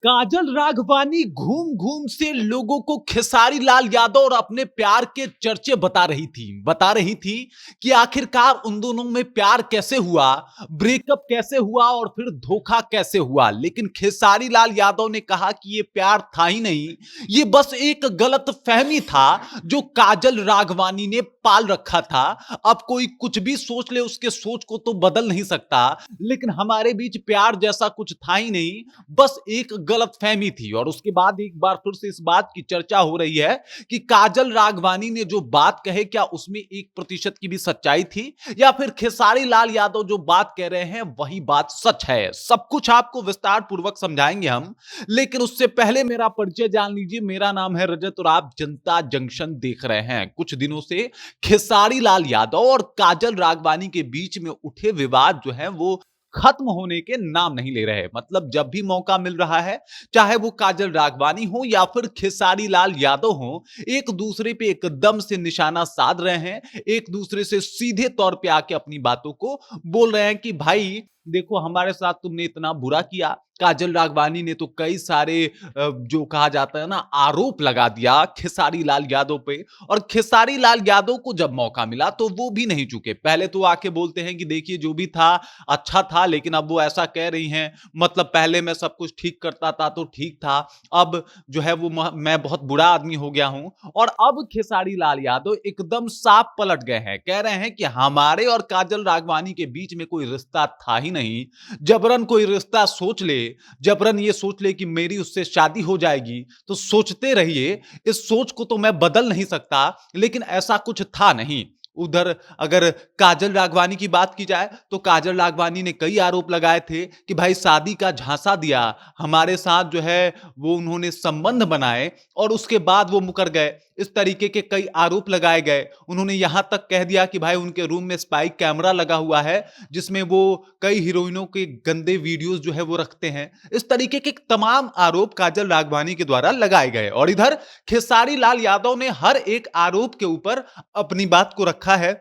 काजल राघवानी घूम घूम से लोगों को खेसारी लाल यादव और अपने प्यार के चर्चे बता रही थी कि आखिरकार उन दोनों में प्यार कैसे हुआ, ब्रेकअप कैसे हुआ और फिर धोखा कैसे हुआ। लेकिन खेसारी लाल यादव ने कहा कि ये प्यार था ही नहीं, ये बस एक गलत फहमी था जो काजल राघवानी ने पाल रखा था। अब कोई कुछ भी सोच ले, उसके सोच को तो बदल नहीं सकता, लेकिन हमारे बीच प्यार जैसा कुछ था ही नहीं, बस एक गलतफहमी थी। और उसके बाद एक बार फिर से इस बात की चर्चा हो रही है कि काजल राघवानी ने जो बात कहे, क्या उसमें 1% की भी सच्चाई थी, या फिर खेसारी लाल यादव जो बात कह रहे हैं वही बात सच है। सब कुछ आपको विस्तार पूर्वक समझाएंगे हम, लेकिन उससे पहले मेरा परिचय जान लीजिए। मेरा नाम है रजत और आप जनता जंक्शन देख रहे हैं। कुछ दिनों से खेसारी लाल यादव और काजल राघवानी के बीच में उठे विवाद जो है वो खत्म होने के नाम नहीं ले रहे। मतलब जब भी मौका मिल रहा है, चाहे वो काजल राघवानी हो या फिर खेसारी लाल यादव हो, एक दूसरे पे एकदम से निशाना साध रहे हैं, एक दूसरे से सीधे तौर पे आके अपनी बातों को बोल रहे हैं कि भाई देखो, हमारे साथ तुमने इतना बुरा किया। काजल राघवानी ने तो कई सारे जो कहा जाता है ना, आरोप लगा दिया खेसारी लाल यादव पे। और खेसारी लाल यादव को जब मौका मिला तो वो भी नहीं चुके। पहले तो आके बोलते हैं कि देखिए जो भी था अच्छा था, लेकिन अब वो ऐसा कह रही हैं, मतलब पहले मैं सब कुछ ठीक करता था तो ठीक था, अब जो है वो मैं बहुत बुरा आदमी हो गया हूं। और अब खेसारी लाल यादव एकदम साफ पलट गए हैं, कह रहे हैं कि हमारे और काजल राघवानी के बीच में कोई रिश्ता था ही नहीं। जबरन कोई रिश्ता सोच ले, जबरन ये सोच ले कि मेरी उससे शादी हो जाएगी, तो सोचते रहिए। इस सोच को तो मैं बदल नहीं सकता, लेकिन ऐसा कुछ था नहीं। उधर अगर काजल राघवानी की बात की जाए तो काजल राघवानी ने कई आरोप लगाए थे कि भाई शादी का झांसा दिया, हमारे साथ जो है वो उन्होंने संबंध बनाए और उसके बाद वो मुकर गए। इस तरीके के कई आरोप लगाए गए। उन्होंने यहां तक कह दिया कि भाई उनके रूम में स्पाई कैमरा लगा हुआ है, जिसमें वो कई हीरोइनों के गंदे वीडियोस जो है वो रखते हैं। इस तरीके के तमाम आरोप काजल राघवानी के द्वारा लगाए गए। और इधर खेसारी लाल यादव ने हर एक आरोप के ऊपर अपनी बात को रखा है।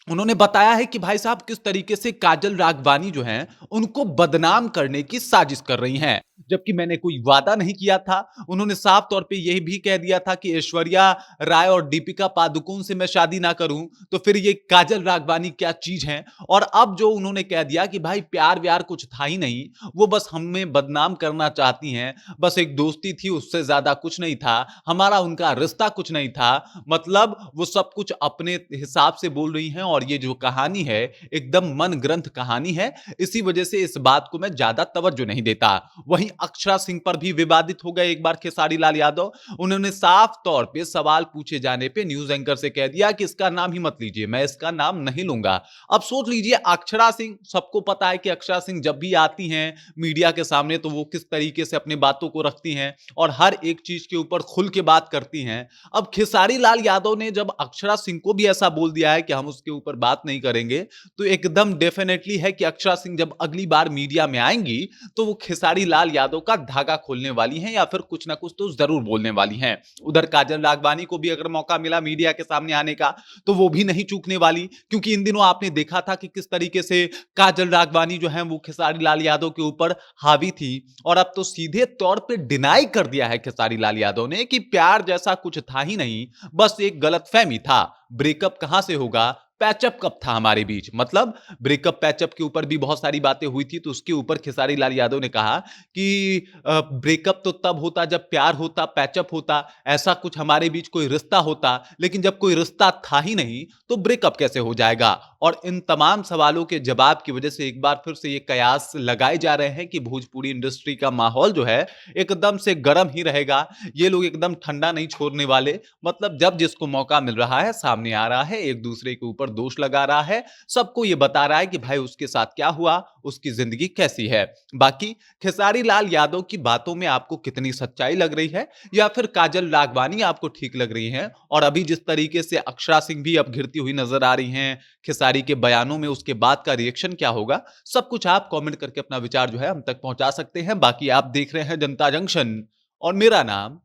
उन्होंने बताया है कि भाई साहब किस तरीके से काजल राघवानी जो हैं उनको बदनाम करने की साजिश कर रही हैं, जबकि मैंने कोई वादा नहीं किया था। उन्होंने साफ तौर पे यही भी कह दिया था कि ऐश्वर्या राय और दीपिका पादुकोण से मैं शादी ना करूं तो फिर ये काजल राघवानी क्या चीज हैं। और अब जो उन्होंने कह दिया कि भाई प्यार व्यार कुछ था ही नहीं, वो बस हमें बदनाम करना चाहती हैं, बस एक दोस्ती थी, उससे ज्यादा कुछ नहीं था, हमारा उनका रिश्ता कुछ नहीं था। मतलब वो सब कुछ अपने हिसाब से बोल रही हैं और ये जो कहानी है एकदम मन ग्रंथ कहानी है। इसी वजह से इस बात को मैं ज्यादा तवज्जो नहीं देता। वहीं अक्षरा सिंह पर भी विवादित हो गए एक बार खेसारी लाल यादव। उन्होंने साफ तौर पे सवाल पूछे जाने पे न्यूज एंकर से कह दिया कि इसका नाम ही मत लीजिए, मैं इसका नाम नहीं लूंगा। अब सोच लीजिए, अक्षरा सिंह, सबको पता है कि अक्षरा सिंह जब भी आती हैं मीडिया के सामने तो वो किस तरीके से अपनी बातों को रखती हैं और हर एक चीज के ऊपर खुल के बात करती हैं। अब खेसारी लाल यादव ने जब अक्षरा सिंह को भी ऐसा बोल दिया है कि हम उसके ऊपर बात नहीं करेंगे, तो एकदम डेफिनेटली है कि अक्षरा सिंह जब अगली बार मीडिया में आएंगी तो वो खेसारी लाल यादव का धागा खोलने वाली हैं या फिर कुछ ना कुछ तो जरूर बोलने वाली हैं। उधर काजल राघवानी को भी अगर मौका मिला मीडिया के सामने आने का तो वो भी नहीं चूकने वाली, क्योंकि इन दिनों आपने देखा था कि किस तरीके से काजल राघवानी जो है वो खेसारी लाल यादव के ऊपर हावी थी। और अब तो सीधे तौर पे डिनाई कर दिया है खेसारी लाल यादव ने कि प्यार जैसा कुछ था ही नहीं, बस एक गलतफहमी था। ब्रेकअप कहां से होगा, पैचअप कब था हमारे बीच। मतलब ब्रेकअप पैचअप के ऊपर भी बहुत सारी बातें हुई थी, तो उसके ऊपर खेसारी लाल यादव ने कहा कि ब्रेकअप तो तब होता जब प्यार होता, पैचअप होता, ऐसा कुछ हमारे बीच कोई रिश्ता होता, लेकिन जब कोई रिश्ता था ही नहीं तो ब्रेकअप कैसे हो जाएगा। और इन तमाम सवालों के जवाब की वजह से एक बार फिर से ये कयास लगाए जा रहे हैं कि भोजपुरी इंडस्ट्री का माहौल जो है एकदम से गर्म ही रहेगा, ये लोग एकदम ठंडा नहीं छोड़ने वाले। मतलब जब जिसको मौका मिल रहा है सामने आ रहा है, एक दूसरे के ऊपर दोष लगा रहा है, सबको ये बता रहा है कि भाई उसके साथ क्या हुआ, उसकी जिंदगी कैसी है। बाकी खेसारी लाल यादव की बातों में आपको कितनी सच्चाई लग रही है, या फिर काजल राघवानी आपको ठीक लग रही है, और अभी जिस तरीके से अक्षरा सिंह भी अब घिरती हुई नजर आ रही हैं खेसारी के बयानों में, उसके बाद का रिएक्शन क्या होगा, सब कुछ आप कमेंट करके अपना विचार जो है हम तक पहुंचा सकते हैं। बाकी आप देख रहे हैं जनता जंक्शन और मेरा नाम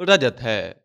रजत है।